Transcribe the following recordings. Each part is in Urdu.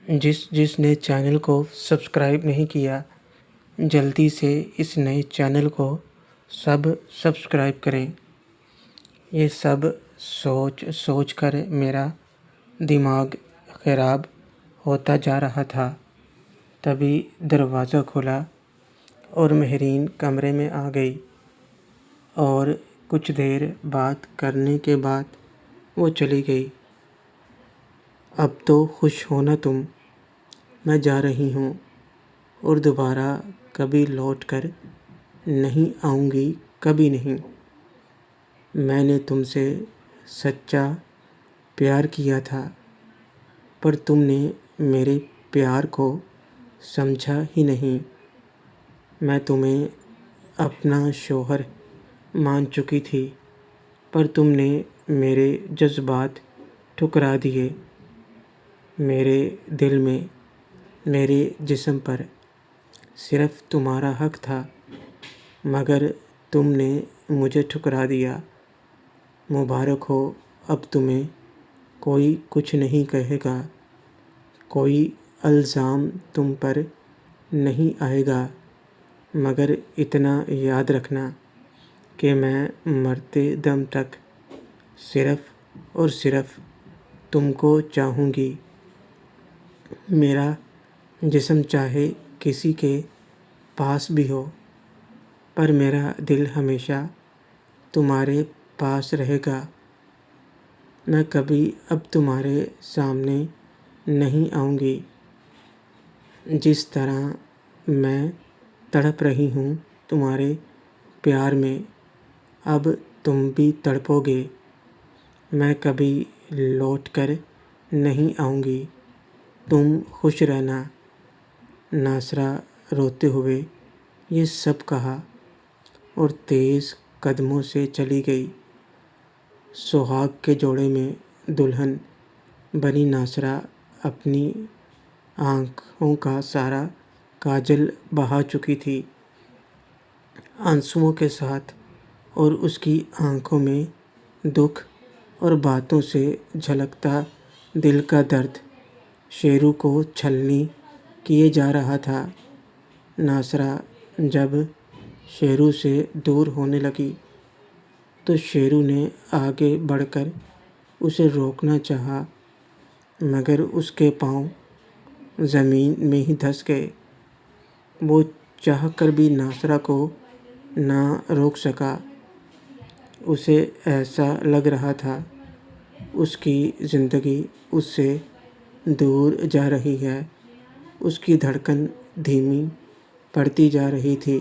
جس نے چینل کو سبسکرائب نہیں کیا جلدی سے اس نئے چینل کو سبسکرائب کریں۔ یہ سب سوچ کر میرا دماغ خراب ہوتا جا رہا تھا، تبھی دروازہ کھلا اور مہرین کمرے میں آ گئی، اور کچھ دیر بات کرنے کے بعد وہ چلی گئی۔ اب تو خوش ہونا تم، میں جا رہی ہوں اور دوبارہ کبھی لوٹ کر نہیں آؤں گی، کبھی نہیں۔ میں نے تم سے سچا پیار کیا تھا، پر تم نے میرے پیار کو سمجھا ہی نہیں۔ میں تمہیں اپنا شوہر مان چکی تھی، پر تم نے میرے جذبات ٹھکرا دیے۔ میرے دل میں، میرے جسم پر صرف تمہارا حق تھا، مگر تم نے مجھے ٹھکرا دیا۔ مبارک ہو، اب تمہیں کوئی کچھ نہیں کہے گا، کوئی الزام تم پر نہیں آئے گا، مگر اتنا یاد رکھنا کہ میں مرتے دم تک صرف اور صرف تم کو چاہوں گی۔ میرا جسم چاہے کسی کے پاس بھی ہو، پر میرا دل ہمیشہ تمہارے پاس رہے گا۔ میں کبھی اب تمہارے سامنے نہیں آؤں گی۔ جس طرح میں تڑپ رہی ہوں تمہارے پیار میں، اب تم بھی تڑپو گے۔ میں کبھی لوٹ کر نہیں آؤں گی، تم خوش رہنا۔ ناصرہ روتے ہوئے یہ سب کہا اور تیز قدموں سے چلی گئی۔ سہاگ کے جوڑے میں دلہن بنی ناصرہ اپنی آنکھوں کا سارا کاجل بہا چکی تھی، آنسوؤں کے ساتھ، اور اس کی آنکھوں میں دکھ اور باتوں سے جھلکتا دل کا درد شیرو کو چھلنی کیے جا رہا تھا۔ ناصرہ جب شیرو سے دور ہونے لگی تو شیرو نے آگے بڑھ کر اسے روکنا چاہا، مگر اس کے پاؤں زمین میں ہی دھس گئے۔ وہ چاہ کر بھی ناصرہ کو نہ روک سکا۔ اسے ایسا لگ رہا تھا اس کی زندگی اس سے دور جا رہی ہے۔ اس کی دھڑکن دھیمی پڑتی جا رہی تھی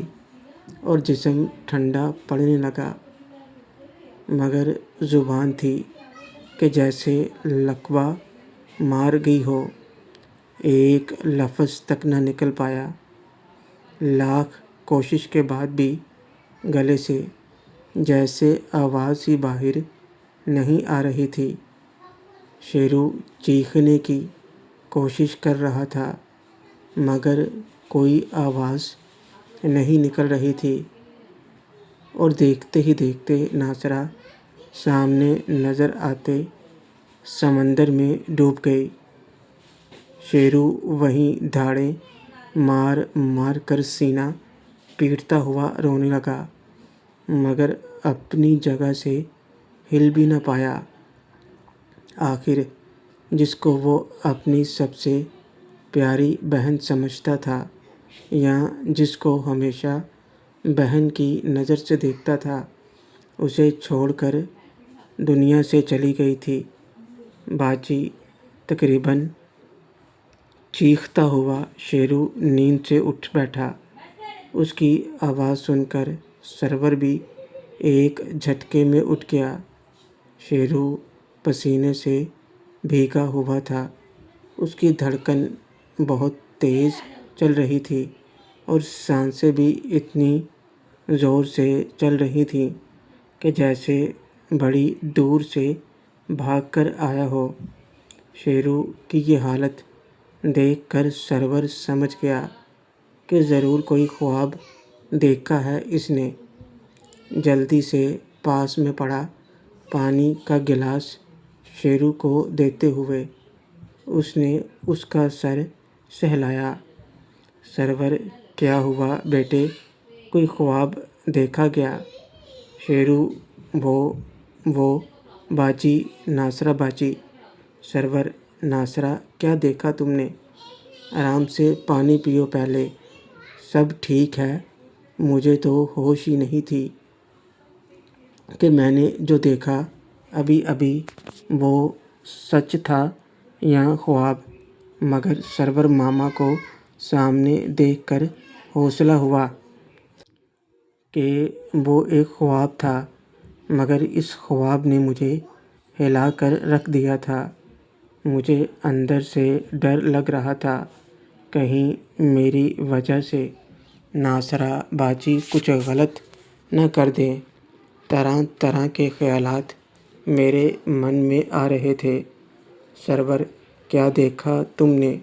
اور جسم ٹھنڈا پڑنے لگا، مگر زبان تھی کہ جیسے لکوہ مار گئی ہو، ایک لفظ تک نہ نکل پایا۔ لاکھ کوشش کے بعد بھی گلے سے جیسے آواز ہی باہر نہیں آ رہی تھی۔ شیرو چیخنے کی کوشش کر رہا تھا، مگر کوئی آواز نہیں نکل رہی تھی، اور دیکھتے ہی دیکھتے ناصرہ سامنے نظر آتے سمندر میں ڈوب گئی۔ شیرو وہیں دھاڑیں مار مار کر سینہ پیٹتا ہوا رونے لگا، مگر اپنی جگہ سے ہل بھی نہ پایا۔ آخر جس کو وہ اپنی سب سے پیاری بہن سمجھتا تھا، یا جس کو ہمیشہ بہن کی نظر سے دیکھتا تھا، اسے چھوڑ کر دنیا سے چلی گئی تھی۔ باجی تقریباً چیختا ہوا شیرو نیند سے اٹھ بیٹھا۔ اس کی آواز سن کر سرور بھی ایک جھٹکے میں اٹھ گیا۔ شیرو پسینے سے بھیگا ہوا تھا، اس کی دھڑکن بہت تیز چل رہی تھی اور سانسیں بھی اتنی زور سے چل رہی تھیں کہ جیسے بڑی دور سے بھاگ کر آیا ہو۔ شیرو کی یہ حالت دیکھ کر سرور سمجھ گیا کہ ضرور کوئی خواب دیکھا ہے اس نے۔ جلدی سے پاس میں پڑا پانی کا گلاس شیرو کو دیتے ہوئے اس نے اس کا سر سہلایا۔ سرور کیا ہوا بیٹے، کوئی خواب دیکھا کیا؟ شیرو وہ باجی، ناصرہ باجی۔ سرور ناصرہ کیا دیکھا تم نے؟ آرام سے پانی پیو پہلے، سب ٹھیک ہے۔ مجھے تو ہوش ہی نہیں تھی کہ میں نے جو دیکھا ابھی وہ سچ تھا یا خواب، مگر سرور ماما کو سامنے دیکھ کر حوصلہ ہوا کہ وہ ایک خواب تھا، مگر اس خواب نے مجھے ہلا کر رکھ دیا تھا۔ مجھے اندر سے ڈر لگ رہا تھا، کہیں میری وجہ سے ناصرہ باجی کچھ غلط نہ کر دیں۔ طرح طرح کے خیالات میرے من میں آ رہے تھے۔ سرور کیا دیکھا تم نے؟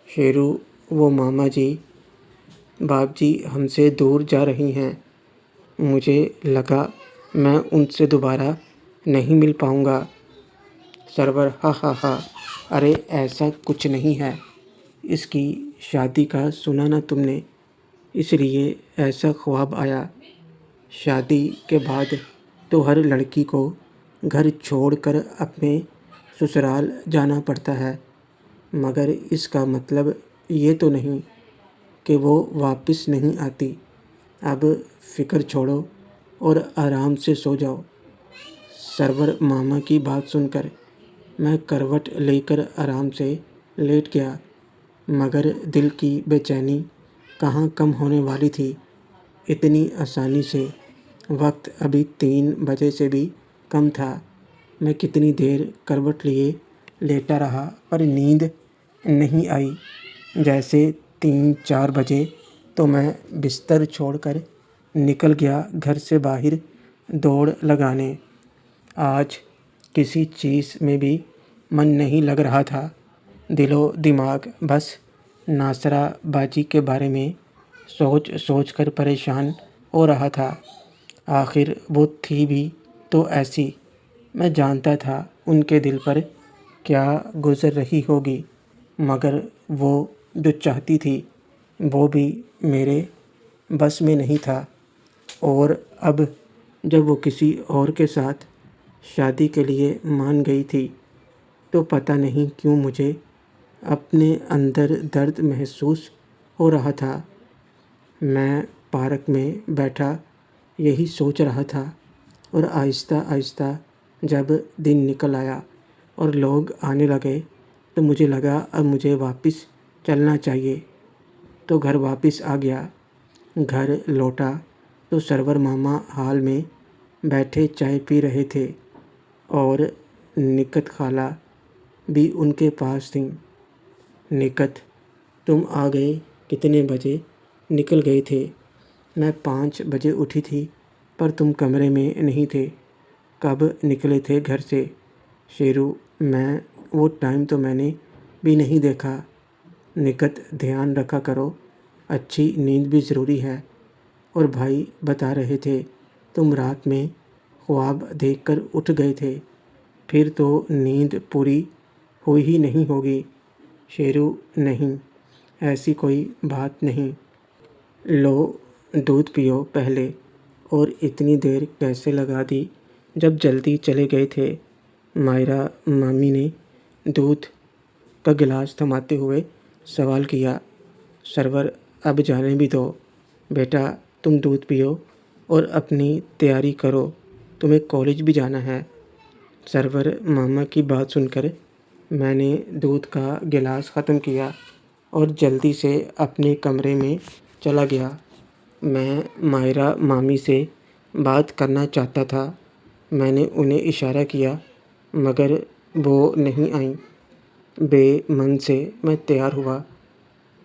شیرو وہ ماما جی، باپ جی ہم سے دور جا رہی ہیں، مجھے لگا میں ان سے دوبارہ نہیں مل پاؤں گا۔ سرور ہا ہا ہا، ارے ایسا کچھ نہیں ہے، اس کی شادی کا سنا نا تم نے، اس لیے ایسا خواب آیا۔ شادی کے بعد تو ہر لڑکی کو گھر چھوڑ کر اپنے سسرال جانا پڑتا ہے، مگر اس کا مطلب یہ تو نہیں کہ وہ واپس نہیں آتی۔ اب فکر چھوڑو اور آرام سے سو جاؤ۔ سرور ماما کی بات سن کر میں کروٹ لے کر آرام سے لیٹ گیا، مگر دل کی بے چینی کہاں کم ہونے والی تھی اتنی آسانی سے۔ وقت ابھی 3 بجے سے بھی کم تھا۔ میں کتنی دیر کروٹ لیے لیٹا رہا پر نیند نہیں آئی۔ جیسے 3-4 بجے تو میں بستر چھوڑ کر نکل گیا گھر سے باہر دوڑ لگانے۔ آج کسی چیز میں بھی من نہیں لگ رہا تھا، دل و دماغ بس ناصرہ باجی کے بارے میں سوچ سوچ کر پریشان ہو رہا تھا۔ آخر وہ تھی بھی تو ایسی، میں جانتا تھا ان کے دل پر کیا گزر رہی ہوگی، مگر وہ جو چاہتی تھی وہ بھی میرے بس میں نہیں تھا۔ اور اب جب وہ کسی اور کے ساتھ شادی کے لیے مان گئی تھی تو پتہ نہیں کیوں مجھے اپنے اندر درد محسوس ہو رہا تھا۔ میں پارک میں بیٹھا یہی سوچ رہا تھا، اور آہستہ آہستہ جب دن نکل آیا اور لوگ آنے لگے تو مجھے لگا اب مجھے واپس چلنا چاہیے، تو گھر واپس آ گیا۔ گھر لوٹا تو سرور ماما ہال میں بیٹھے چائے پی رہے تھے اور نکت خالہ بھی ان کے پاس تھیں۔ نکت، تم آ گئے، کتنے بجے نکل گئے تھے؟ میں 5 بجے اٹھی تھی پر تم کمرے میں نہیں تھے، کب نکلے تھے گھر سے؟ شیرو وہ ٹائم تو میں نے بھی نہیں دیکھا۔ نکت، دھیان رکھا کرو، اچھی نیند بھی ضروری ہے۔ اور بھائی بتا رہے تھے تم رات میں خواب دیکھ کر اٹھ گئے تھے، پھر تو نیند پوری ہوئی ہی نہیں ہوگی۔ شیرو نہیں، ایسی کوئی بات نہیں، لو دودھ پیو پہلے۔ اور اتنی دیر کیسے لگا دی جب جلدی چلے گئے تھے؟ مائرہ مامی نے دودھ کا گلاس تھماتے ہوئے سوال کیا۔ سرور اب جانے بھی دو بیٹا، تم دودھ پیو اور اپنی تیاری کرو، تمہیں کالج بھی جانا ہے۔ سرور ماما کی بات سن کر میں نے دودھ کا گلاس ختم کیا اور جلدی سے اپنے کمرے میں چلا گیا۔ میں مائرہ مامی سے بات کرنا چاہتا تھا، میں نے انہیں اشارہ کیا مگر وہ نہیں آئیں۔ بے من سے میں تیار ہوا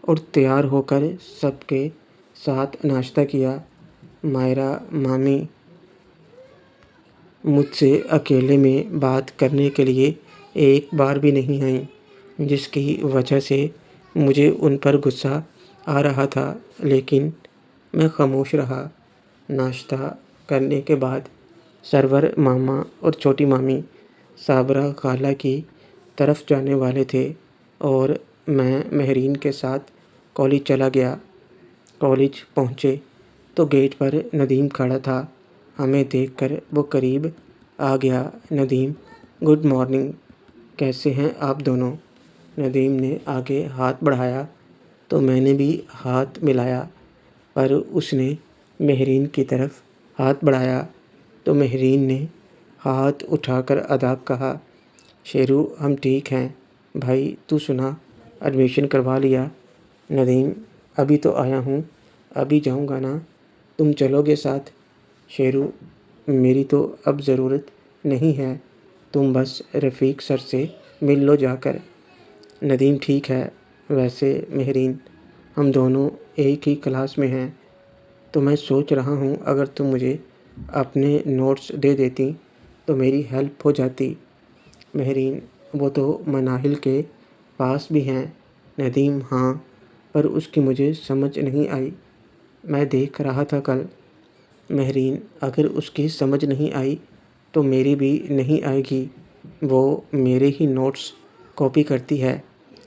اور تیار ہو کر سب کے ساتھ ناشتہ کیا۔ مائرہ مامی مجھ سے اکیلے میں بات کرنے کے لیے ایک بار بھی نہیں آئیں، جس کی وجہ سے مجھے ان پر غصہ آ رہا تھا، لیکن میں خاموش رہا۔ ناشتہ کرنے کے بعد سرور ماما اور چھوٹی مامی صابرہ خالہ کی طرف جانے والے تھے۔ اور میں مہرین کے ساتھ کالج چلا گیا۔ کالج پہنچے تو گیٹ پر ندیم کھڑا تھا۔ ہمیں دیکھ کر وہ قریب آ گیا۔ ندیم، گڈ مارننگ، کیسے ہیں آپ دونوں؟ ندیم نے آگے ہاتھ بڑھایا تو میں نے بھی ہاتھ ملایا، پر اس نے مہرین کی طرف ہاتھ بڑھایا تو مہرین نے ہاتھ اٹھا کر اداب کہا، شیرو ہم ٹھیک ہیں بھائی، تو سنا ایڈمیشن کروا لیا؟ ندیم، ابھی تو آیا ہوں، ابھی جاؤں گا نا، تم چلو گے ساتھ؟ شیرو، میری تو اب ضرورت نہیں ہے، تم بس رفیق سر سے مل لو جا کر۔ ندیم، ٹھیک ہے، ویسے مہرین ہم دونوں ایک ہی کلاس میں ہیں، تو میں سوچ رہا ہوں اگر تم مجھے اپنے نوٹس دے دیتی تو میری ہیلپ ہو جاتی۔ مہرین، وہ تو مناہل کے پاس بھی ہیں۔ ندیم، ہاں، پر اس کی مجھے سمجھ نہیں آئی، میں دیکھ رہا تھا کل۔ مہرین، اگر اس کی سمجھ نہیں آئی تو میری بھی نہیں آئے گی، وہ میرے ہی نوٹس کاپی کرتی ہے۔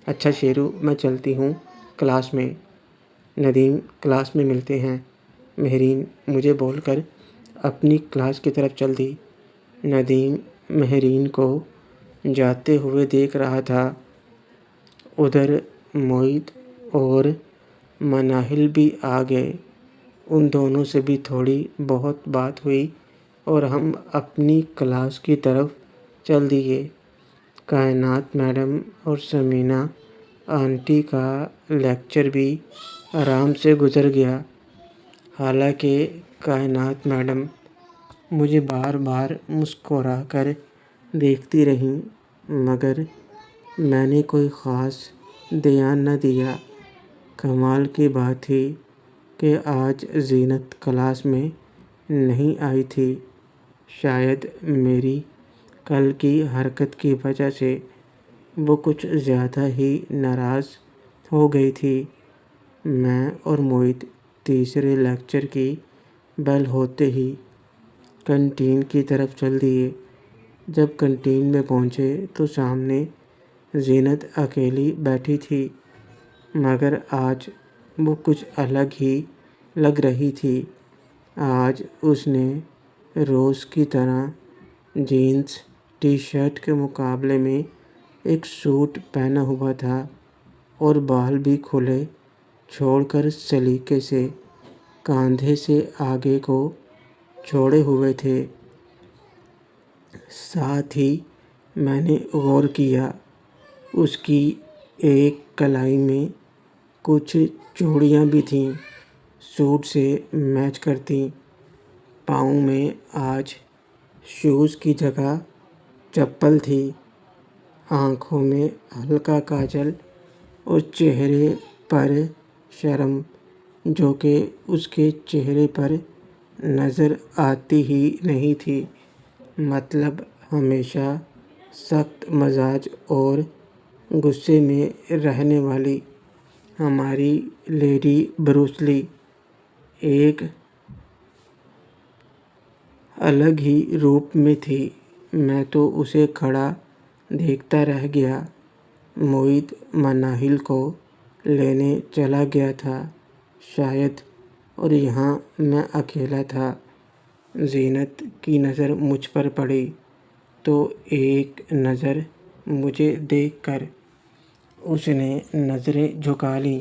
اچھا شیرو، میں چلتی ہوں کلاس میں۔ ندیم، کلاس میں ملتے ہیں، مہرین مجھے بول کر اپنی کلاس کی طرف چل دی۔ ندیم مہرین کو جاتے ہوئے دیکھ رہا تھا۔ ادھر معید اور مناہل بھی آ گئے۔ ان دونوں سے بھی تھوڑی بہت بات ہوئی اور ہم اپنی کلاس کی طرف چل دیے۔ کائنات میڈم اور ثمینہ آنٹی کا لیکچر بھی آرام سے گزر گیا۔ حالانکہ کائنات میڈم مجھے بار بار مسکرا کر دیکھتی رہیں، مگر میں نے کوئی خاص دھیان نہ دیا۔ کمال کی بات تھی کہ آج زینت کلاس میں نہیں آئی تھی۔ شاید میری کل کی حرکت کی وجہ سے وہ کچھ زیادہ ہی ناراض ہو گئی تھی۔ میں اور معید تیسرے لیکچر کی بیل ہوتے ہی کینٹین کی طرف چل دیے۔ جب کینٹین میں پہنچے تو سامنے زینت اکیلی بیٹھی تھی، مگر آج وہ کچھ الگ ہی لگ رہی تھی۔ آج اس نے روز کی طرح جینس ٹی شرٹ کے مقابلے میں ایک سوٹ پہنا ہوا تھا اور بال بھی کھلے چھوڑ کر سلیقے سے کاندھے سے آگے کو چھوڑے ہوئے تھے۔ ساتھ ہی میں نے غور کیا، اس کی ایک کلائی میں کچھ چوڑیاں بھی تھیں، سوٹ سے میچ کرتیں۔ پاؤں میں آج شوز کی جگہ چپل تھی۔ آنکھوں میں ہلکا کاجل اور چہرے پر شرم، جو کہ اس کے چہرے پر نظر آتی ہی نہیں تھی۔ مطلب ہمیشہ سخت مزاج اور غصے میں رہنے والی ہماری لیڈی بروس لی ایک الگ ہی روپ میں تھی۔ میں تو اسے کھڑا دیکھتا رہ گیا۔ معید مناہل کو لینے چلا گیا تھا شاید، اور یہاں میں اکیلا تھا۔ زینت کی نظر مجھ پر پڑی تو ایک نظر مجھے دیکھ کر اس نے نظریں جھکا لیں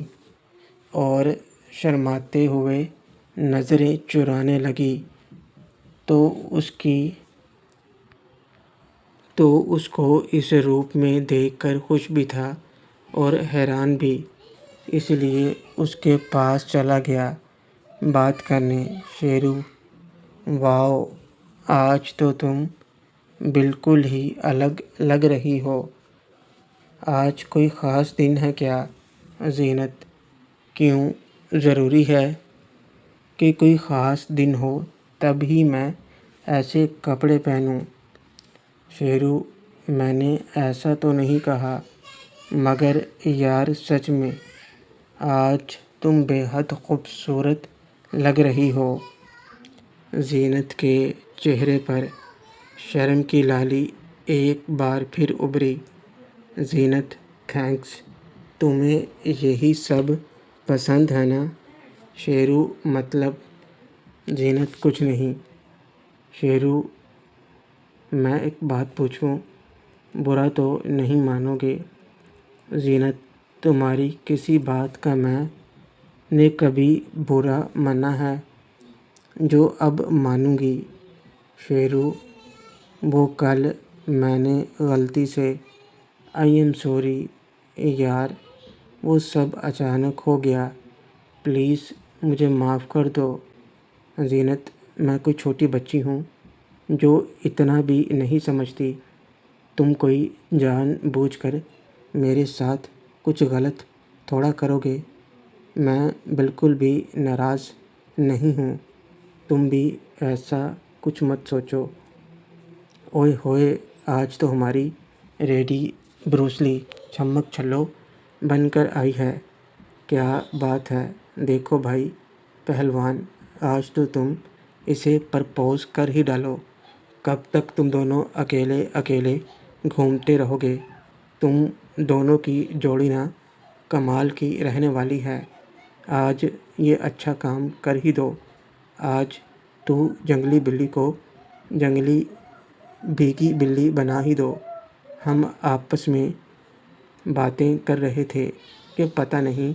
اور شرماتے ہوئے نظریں چرانے لگی۔ تو اس کو اس روپ میں دیکھ کر خوش بھی تھا اور حیران بھی، اس لیے اس کے پاس چلا گیا بات کرنے۔ شیرو، واؤ، آج تو تم بالکل ہی الگ لگ رہی ہو، آج کوئی خاص دن ہے کیا؟ زینت، کیوں، ضروری ہے کہ کوئی خاص دن ہو تب ہی میں ایسے کپڑے پہنوں؟ شیرو، میں نے ایسا تو نہیں کہا، مگر یار سچ میں آج تم بے حد خوبصورت لگ رہی ہو۔ زینت کے چہرے پر شرم کی لالی ایک بار پھر ابھری۔ زینت، تھینکس، تمہیں یہی سب پسند ہے نا؟ شیرو مطلب زینت کچھ نہیں۔ شیرو، میں ایک بات پوچھوں؟ برا تو نہیں مانو گے؟ زینت، تمہاری کسی بات کا میں نے کبھی برا مانا ہے جو اب مانوں گی؟ شیرو، وہ کل میں نے غلطی سے آئی ایم سوری یار، وہ سب اچانک ہو گیا، پلیز مجھے معاف کر دو۔ زینت، میں کوئی چھوٹی بچی ہوں جو اتنا بھی نہیں سمجھتی؟ تم کوئی جان بوجھ کر میرے ساتھ کچھ غلط تھوڑا کرو گے؟ میں بالکل بھی ناراض نہیں ہوں، تم بھی ایسا کچھ مت سوچو۔ اوئے ہوئے، آج تو ہماری ریڈی بروس لی چھمک چھلو بن کر آئی ہے۔ کیا بات ہے، دیکھو بھائی پہلوان، آج تو تم اسے پرپوز کر ہی ڈالو۔ کب تک تم دونوں اکیلے اکیلے گھومتے رہو گے؟ تم دونوں کی جوڑی نا کمال کی رہنے والی ہے۔ آج یہ اچھا کام کر ہی دو۔ آج تو جنگلی بلی کو جنگلی بھیگی بلی بنا ہی دو۔ ہم آپس میں باتیں کر رہے تھے کہ پتہ نہیں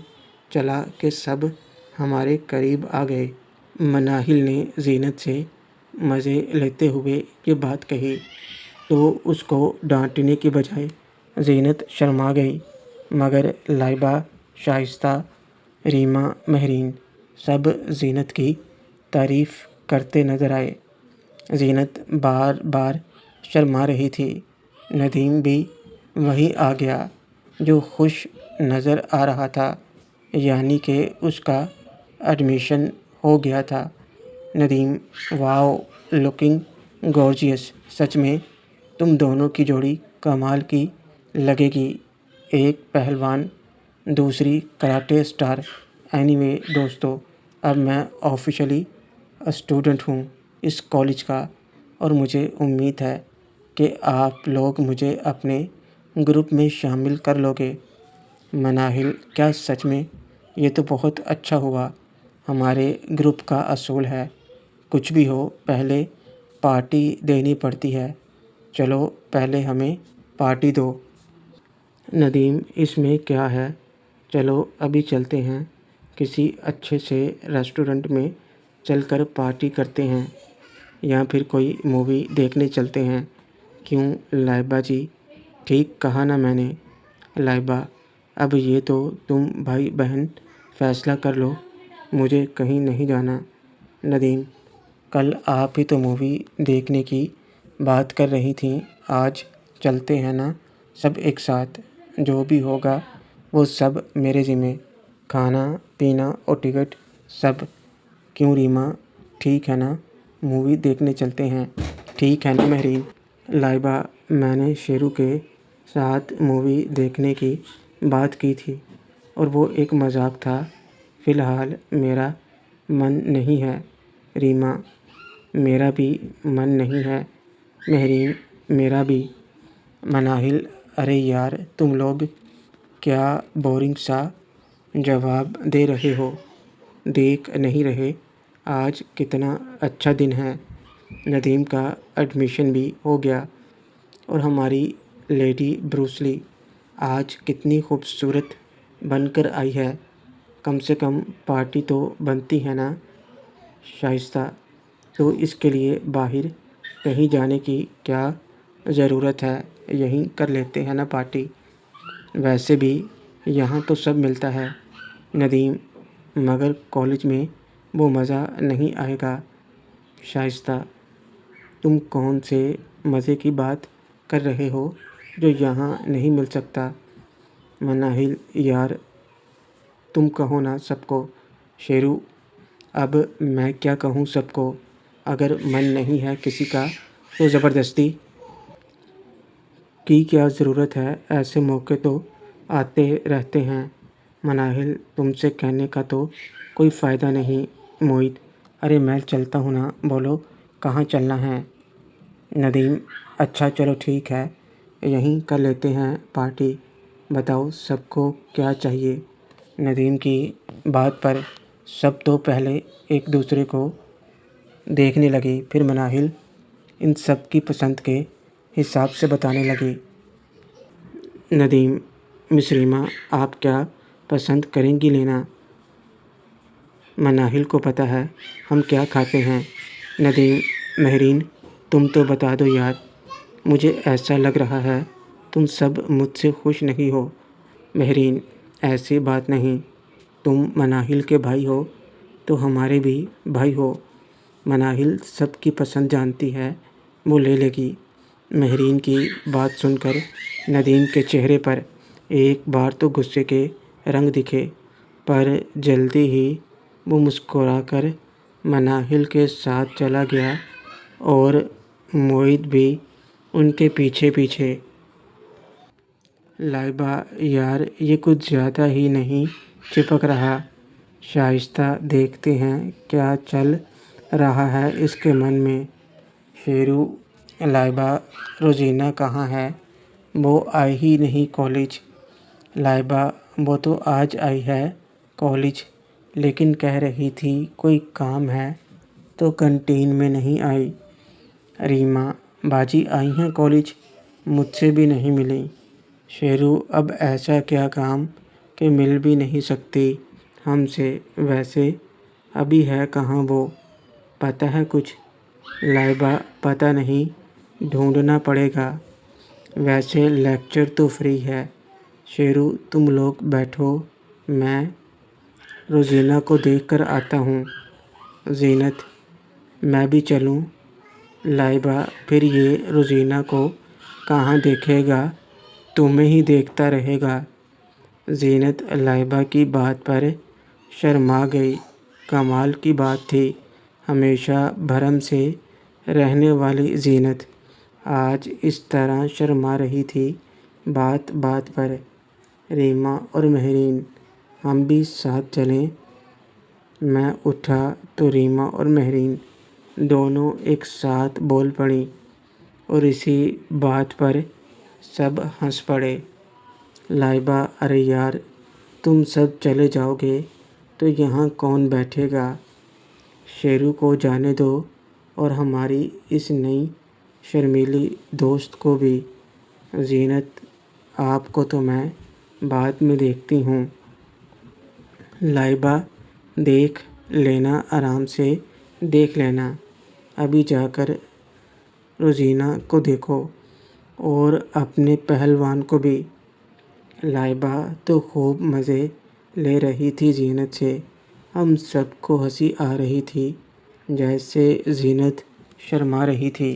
چلا کہ سب ہمارے قریب آ گئے۔ مناہل نے زینت سے مزے لیتے ہوئے یہ بات کہی تو اس کو ڈانٹنے کی بجائے زینت شرما گئی، مگر لائبہ، شائستہ، ریما، مہرین سب زینت کی تعریف کرتے نظر آئے۔ زینت بار بار شرما رہی تھی۔ ندیم بھی وہیں آ گیا جو خوش نظر آ رہا تھا، یعنی کہ اس کا ایڈمیشن ہو گیا تھا۔ ندیم، واؤ، لکنگ گارجیس، سچ میں تم دونوں کی جوڑی کمال کی لگے گی۔ ایک پہلوان، دوسری کراٹے اسٹار۔ اینی وے دوستو، اب میں آفیشلی اسٹوڈنٹ ہوں اس کالج کا، اور مجھے امید ہے کہ آپ لوگ مجھے اپنے گروپ میں شامل کر لو گے۔ مناہل، کیا سچ میں؟ یہ تو بہت اچھا ہوا۔ ہمارے گروپ کا اصول ہے کچھ بھی ہو پہلے پارٹی دینی پڑتی ہے۔ چلو پہلے ہمیں پارٹی دو۔ ندیم، اس میں کیا ہے، چلو ابھی چلتے ہیں، کسی اچھے سے ریسٹورنٹ میں چل کر پارٹی کرتے ہیں، یا پھر کوئی مووی دیکھنے چلتے ہیں۔ کیوں لائبہ جی، ٹھیک کہا نا میں نے؟ لائبہ، اب یہ تو تم بھائی بہن فیصلہ کر لو، مجھے کہیں نہیں جانا۔ ندیم، کل آپ ہی تو مووی دیکھنے کی بات کر رہی تھیں، آج چلتے ہیں نا سب ایک ساتھ، جو بھی ہوگا وہ سب میرے ذمہ، کھانا پینا اور ٹکٹ سب۔ کیوں ریما، ٹھیک ہے نا، مووی دیکھنے چلتے ہیں، ٹھیک ہے نا مہرین؟ لائبہ، میں نے شیرو کے ساتھ مووی دیکھنے کی بات کی تھی اور وہ ایک مذاق تھا، فی الحال میرا من نہیں ہے۔ ریما، میرا بھی من نہیں ہے۔ مہرین، میرا بھی۔ مناہل، ارے یار تم لوگ کیا بورنگ سا جواب دے رہے ہو، دیکھ نہیں رہے آج کتنا اچھا دن ہے؟ ندیم کا ایڈمیشن بھی ہو گیا اور ہماری لیڈی بروس لی آج کتنی خوبصورت بن کر آئی ہے، کم سے کم پارٹی تو بنتی ہے نا؟ شائستہ، تو اس کے لیے باہر کہیں جانے کی کیا ضرورت ہے، یہیں کر لیتے ہیں نا پارٹی، ویسے بھی یہاں تو سب ملتا ہے۔ ندیم، مگر کالج میں وہ مزہ نہیں آئے گا۔ شائستہ، تم کون سے مزے کی بات کر رہے ہو جو یہاں نہیں مل سکتا؟ مناہل، یار تم کہو نا سب کو۔ شیرو، اب میں کیا کہوں سب کو، اگر من نہیں ہے کسی کا تو زبردستی کی کیا ضرورت ہے، ایسے موقع تو آتے رہتے ہیں۔ مناہل، تم سے کہنے کا تو کوئی فائدہ نہیں۔ موہت، ارے میں چلتا ہوں نا، بولو کہاں چلنا ہے؟ ندیم، اچھا چلو ٹھیک ہے، یہیں کر لیتے ہیں پارٹی۔ بتاؤ سب کو کیا چاہیے؟ ندیم کی بات پر سب تو پہلے ایک دوسرے کو دیکھنے لگے، پھر مناہل ان سب کی پسند کے حساب سے بتانے لگی۔ ندیم: مسرمہ آپ کیا پسند کریں گی لینا؟ مناہل کو پتہ ہے ہم کیا کھاتے ہیں۔ ندیم: مہرین تم تو بتا دو یار، مجھے ایسا لگ رہا ہے تم سب مجھ سے خوش نہیں ہو۔ مہرین: ایسی بات نہیں، تم مناہل کے بھائی ہو تو ہمارے بھی بھائی ہو۔ مناہل سب کی پسند جانتی ہے، وہ لے لے گی۔ مہرین کی بات سن کر ندیم کے چہرے پر ایک بار تو غصے کے رنگ دکھے، پر جلدی ہی وہ مسکرا کر مناہل کے ساتھ چلا گیا اور معید بھی ان کے پیچھے پیچھے۔ لائبہ: یار یہ کچھ زیادہ ہی نہیں چپک رہا؟ شائستہ دیکھتے ہیں کیا چل رہا ہے اس کے من میں۔ شیرو: لائبہ روزینہ کہاں ہے؟ وہ آئی ہی نہیں کالج۔ لائبہ: وہ تو آج آئی ہے کالج، لیکن کہہ رہی تھی کوئی کام ہے تو کینٹین میں نہیں آئی۔ ریما: باجی آئی ہیں کالج، مجھ سے بھی نہیں ملیں۔ شیرو: اب ایسا کیا کام کہ مل بھی نہیں سکتی ہم سے؟ ویسے ابھی ہے کہاں وہ، پتہ ہے کچھ؟ لائبہ: پتہ نہیں، ڈھونڈنا پڑے گا۔ ویسے لیکچر تو فری ہے۔ شیرو: تم لوگ بیٹھو، میں روزینہ کو دیکھ کر آتا ہوں۔ زینت: میں بھی چلوں؟ لائبہ: پھر یہ روزینہ کو کہاں دیکھے گا، تمہیں ہی دیکھتا رہے گا۔ زینت لائبہ کی بات پر شرما گئی۔ کمال کی بات تھی، ہمیشہ بھرم سے رہنے والی زینت آج اس طرح شرما رہی تھی بات بات پر۔ ریما اور مہرین: ہم بھی ساتھ چلیں؟ میں اٹھا تو ریما اور مہرین دونوں ایک ساتھ بول پڑیں اور اسی بات پر سب ہنس پڑے۔ لائبہ: ارے یار تم سب چلے جاؤ گے تو یہاں کون بیٹھے گا؟ شیرو کو جانے دو اور ہماری اس نئی شرمیلی دوست کو بھی۔ زینت: آپ کو تو میں بعد میں دیکھتی ہوں۔ لائبہ: دیکھ لینا، آرام سے دیکھ لینا، ابھی جا کر روزینہ کو دیکھو اور اپنے پہلوان کو بھی۔ لائبہ تو خوب مزے لے رہی تھی زینت سے، ہم سب کو ہنسی آ رہی تھی جیسے زینت شرما رہی تھی۔